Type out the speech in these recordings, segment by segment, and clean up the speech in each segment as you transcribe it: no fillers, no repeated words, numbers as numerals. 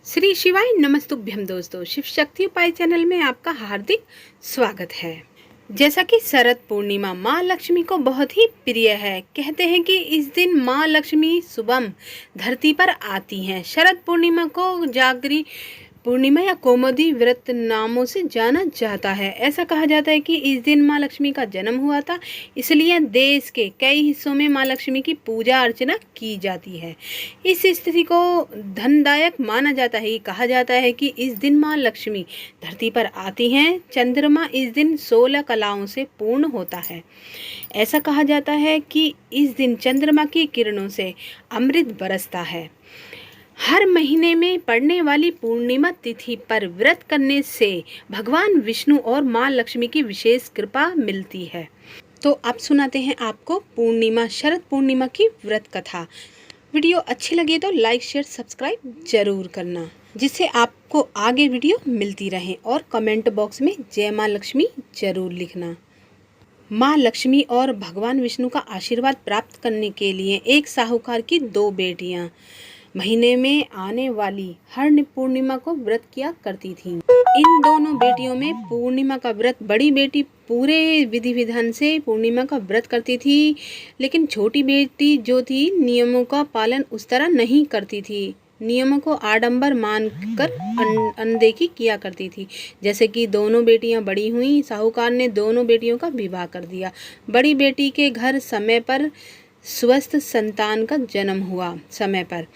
श्री शिवाय नमस्तुभ्यम। दोस्तों, शिव शक्ति उपाय चैनल में आपका हार्दिक स्वागत है। जैसा कि शरद पूर्णिमा माँ लक्ष्मी को बहुत ही प्रिय है। कहते हैं कि इस दिन माँ लक्ष्मी सुबह धरती पर आती हैं। शरद पूर्णिमा को जागरी पूर्णिमा या कौमुदी व्रत नामों से जाना जाता है। ऐसा कहा जाता है कि इस दिन माँ लक्ष्मी का जन्म हुआ था, इसलिए देश के कई हिस्सों में माँ लक्ष्मी की पूजा अर्चना की जाती है। इस स्थिति को धनदायक माना जाता है। कहा जाता है कि इस दिन माँ लक्ष्मी धरती पर आती हैं। चंद्रमा इस दिन 16 कलाओं से पूर्ण होता है। ऐसा कहा जाता है कि इस दिन चंद्रमा की किरणों से अमृत बरसता है। हर महीने में पड़ने वाली पूर्णिमा तिथि पर व्रत करने से भगवान विष्णु और माँ लक्ष्मी की विशेष कृपा मिलती है। तो अब सुनाते हैं आपको शरद पूर्णिमा की व्रत कथा। वीडियो अच्छी लगे तो लाइक शेयर सब्सक्राइब जरूर करना, जिससे आपको आगे वीडियो मिलती रहे। और कमेंट बॉक्स में जय माँ लक्ष्मी जरूर लिखना। माँ लक्ष्मी और भगवान विष्णु का आशीर्वाद प्राप्त करने के लिए एक साहूकार की 2 बेटियां महीने में आने वाली हर पूर्णिमा को व्रत किया करती थीं। इन दोनों बेटियों में पूर्णिमा का व्रत बड़ी बेटी पूरे विधि विधान से पूर्णिमा का व्रत करती थी, लेकिन छोटी बेटी जो थी नियमों का पालन उस तरह नहीं करती थी। नियमों को आडंबर मानकर अनदेखी किया करती थी। जैसे कि दोनों बेटियां बड़ी हुईं, साहूकार ने दोनों बेटियों का विवाह कर दिया। बड़ी बेटी के घर समय पर स्वस्थ संतान का जन्म हुआ समय पर,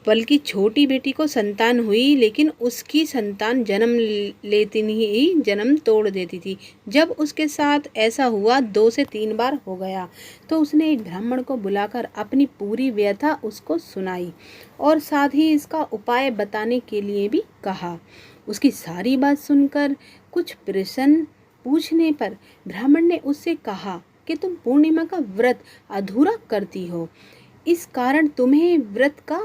बल्कि छोटी बेटी को संतान हुई, लेकिन उसकी संतान जन्म लेती ही जन्म तोड़ देती थी। जब उसके साथ ऐसा हुआ 2 से 3 बार हो गया, तो उसने एक ब्राह्मण को बुलाकर अपनी पूरी व्यथा उसको सुनाई और साथ ही इसका उपाय बताने के लिए भी कहा। उसकी सारी बात सुनकर कुछ प्रश्न पूछने पर ब्राह्मण ने उससे कहा कि तुम पूर्णिमा का व्रत अधूरा करती हो, इस कारण तुम्हें व्रत का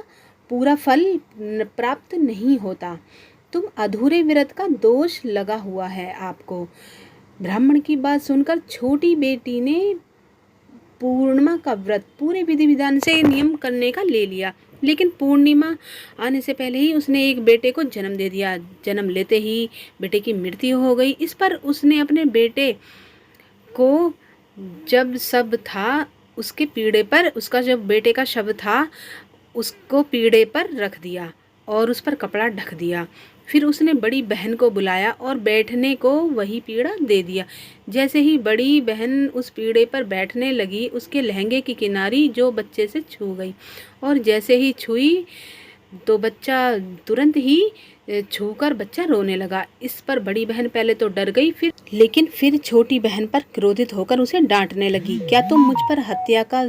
पूरा फल प्राप्त नहीं होता। तुम अधूरे व्रत का दोष लगा हुआ है आपको। ब्राह्मण की बात सुनकर छोटी बेटी ने पूर्णिमा का व्रत पूरे विधि विधान से नियम करने का ले लिया, लेकिन पूर्णिमा आने से पहले ही उसने एक बेटे को जन्म दे दिया। जन्म लेते ही बेटे की मृत्यु हो गई। इस पर उसने अपने बेटे को जब शव था उसके पीढ़े पर, उसका जब बेटे का शव था उसको पीढ़े पर रख दिया और उस पर कपड़ा ढक दिया। फिर उसने बड़ी बहन को बुलाया और बैठने को वही पीढ़ा दे दिया। जैसे ही बड़ी बहन उस पीढ़े पर बैठने लगी, उसके लहंगे की किनारी जो बच्चे से छू गई, और जैसे ही छुई तो बच्चा तुरंत ही छूकर बच्चा रोने लगा। इस पर बड़ी बहन पहले तो डर गई, लेकिन फिर छोटी बहन पर क्रोधित होकर उसे डांटने लगी। क्या तुम मुझ पर हत्या का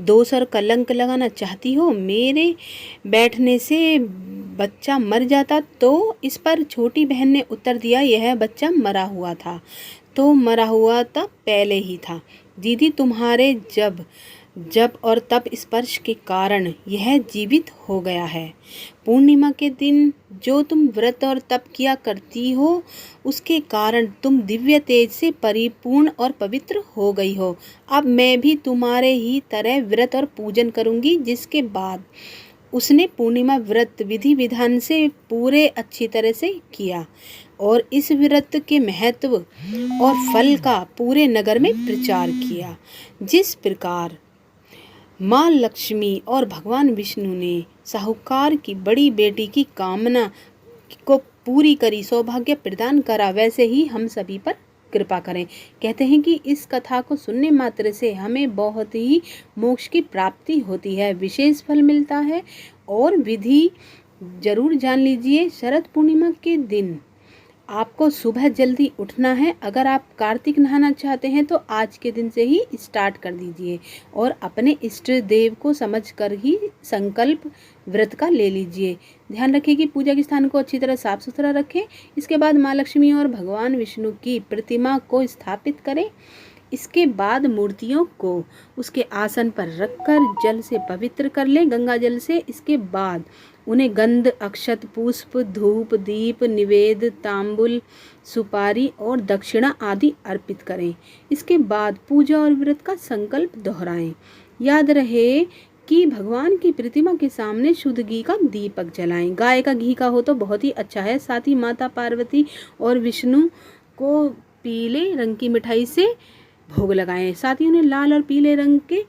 दोष और कलंक लगाना चाहती हो? मेरे बैठने से बच्चा मर जाता तो? इस पर छोटी बहन ने उत्तर दिया, यह बच्चा मरा हुआ था तो मरा हुआ था पहले ही था दीदी, तुम्हारे जब और तब स्पर्श के कारण यह जीवित हो गया है। पूर्णिमा के दिन जो तुम व्रत और तप किया करती हो, उसके कारण तुम दिव्य तेज से परिपूर्ण और पवित्र हो गई हो। अब मैं भी तुम्हारे ही तरह व्रत और पूजन करूंगी। जिसके बाद उसने पूर्णिमा व्रत विधि विधान से पूरे अच्छी तरह से किया और इस व्रत के महत्व और फल का पूरे नगर में प्रचार किया। जिस प्रकार माँ लक्ष्मी और भगवान विष्णु ने साहूकार की बड़ी बेटी की कामना को पूरी करी, सौभाग्य प्रदान करा, वैसे ही हम सभी पर कृपा करें। कहते हैं कि इस कथा को सुनने मात्र से हमें बहुत ही मोक्ष की प्राप्ति होती है, विशेष फल मिलता है। और विधि जरूर जान लीजिए। शरद पूर्णिमा के दिन आपको सुबह जल्दी उठना है। अगर आप कार्तिक नहाना चाहते हैं तो आज के दिन से ही स्टार्ट कर दीजिए और अपने इष्ट देव को समझकर ही संकल्प व्रत का ले लीजिए। ध्यान रखिए कि पूजा के स्थान को अच्छी तरह साफ सुथरा रखें। इसके बाद माँ लक्ष्मी और भगवान विष्णु की प्रतिमा को स्थापित करें। इसके बाद मूर्तियों को उसके आसन पर रखकर जल से पवित्र कर लें, गंगा जल से। इसके बाद उन्हें गंध, अक्षत, पुष्प, धूप, दीप, निवेद, तांबुल, सुपारी और दक्षिणा आदि अर्पित करें। इसके बाद पूजा और व्रत का संकल्प दोहराएं। याद रहे कि भगवान की प्रतिमा के सामने शुद्ध घी का दीपक जलाएं। गाय का घी का हो तो बहुत ही अच्छा है। साथ ही माता पार्वती और विष्णु को पीले रंग की मिठाई से भोग लगाएं। साथ ही उन्हें लाल और पीले रंग के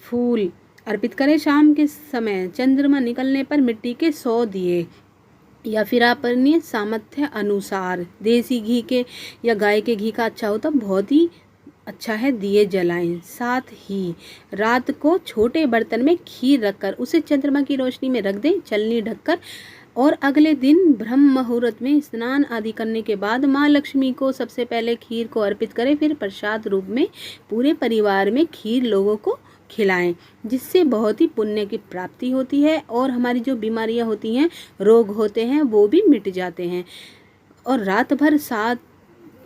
फूल अर्पित करें। शाम के समय चंद्रमा निकलने पर मिट्टी के 100 दिए या फिर आप अपने सामर्थ्य अनुसार देसी घी के या गाय के घी का अच्छा हो तो बहुत ही अच्छा है, दिए जलाएं। साथ ही रात को छोटे बर्तन में खीर रखकर उसे चंद्रमा की रोशनी में रख दें, चलनी ढककर, और अगले दिन ब्रह्म मुहूर्त में स्नान आदि करने के बाद माँ लक्ष्मी को सबसे पहले खीर को अर्पित करें। फिर प्रसाद रूप में पूरे परिवार में खीर लोगों को खिलाएं, जिससे बहुत ही पुण्य की प्राप्ति होती है और हमारी जो बीमारियां होती हैं, रोग होते हैं, वो भी मिट जाते हैं। और रात भर साथ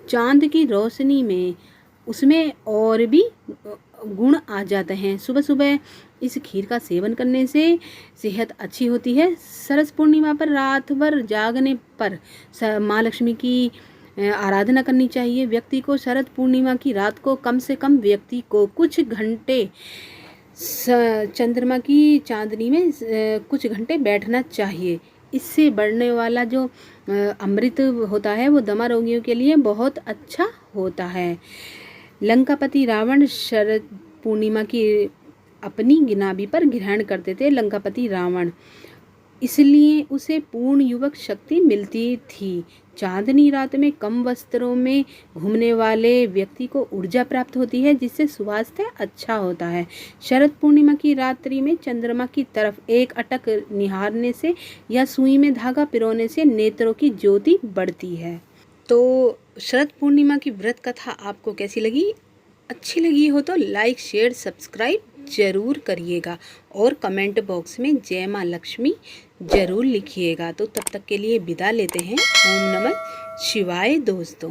चांद की रोशनी में उसमें और भी गुण आ जाते हैं। सुबह सुबह इस खीर का सेवन करने से सेहत अच्छी होती है। सरस पूर्णिमा पर रात भर जागने पर माँ लक्ष्मी की आराधना करनी चाहिए। व्यक्ति को शरद पूर्णिमा की रात को कम से कम व्यक्ति को कुछ घंटे चंद्रमा की चांदनी में कुछ घंटे बैठना चाहिए। इससे बढ़ने वाला जो अमृत होता है वो दमा रोगियों के लिए बहुत अच्छा होता है। लंकापति रावण शरद पूर्णिमा की अपनी गिनाबी पर ग्रहण करते थे। लंकापति रावण, इसलिए उसे पूर्ण युवक शक्ति मिलती थी। चांदनी रात में कम वस्त्रों में घूमने वाले व्यक्ति को ऊर्जा प्राप्त होती है, जिससे स्वास्थ्य अच्छा होता है। शरद पूर्णिमा की रात्रि में चंद्रमा की तरफ एक अटक निहारने से या सुई में धागा पिरोने से नेत्रों की ज्योति बढ़ती है। तो शरद पूर्णिमा की व्रत कथा आपको कैसी लगी? अच्छी लगी हो तो लाइक, शेयर, सब्सक्राइब जरूर करिएगा और कमेंट बॉक्स में जय माँ लक्ष्मी जरूर लिखिएगा। तो तब तक के लिए विदा लेते हैं। ओम नमः शिवाय दोस्तों।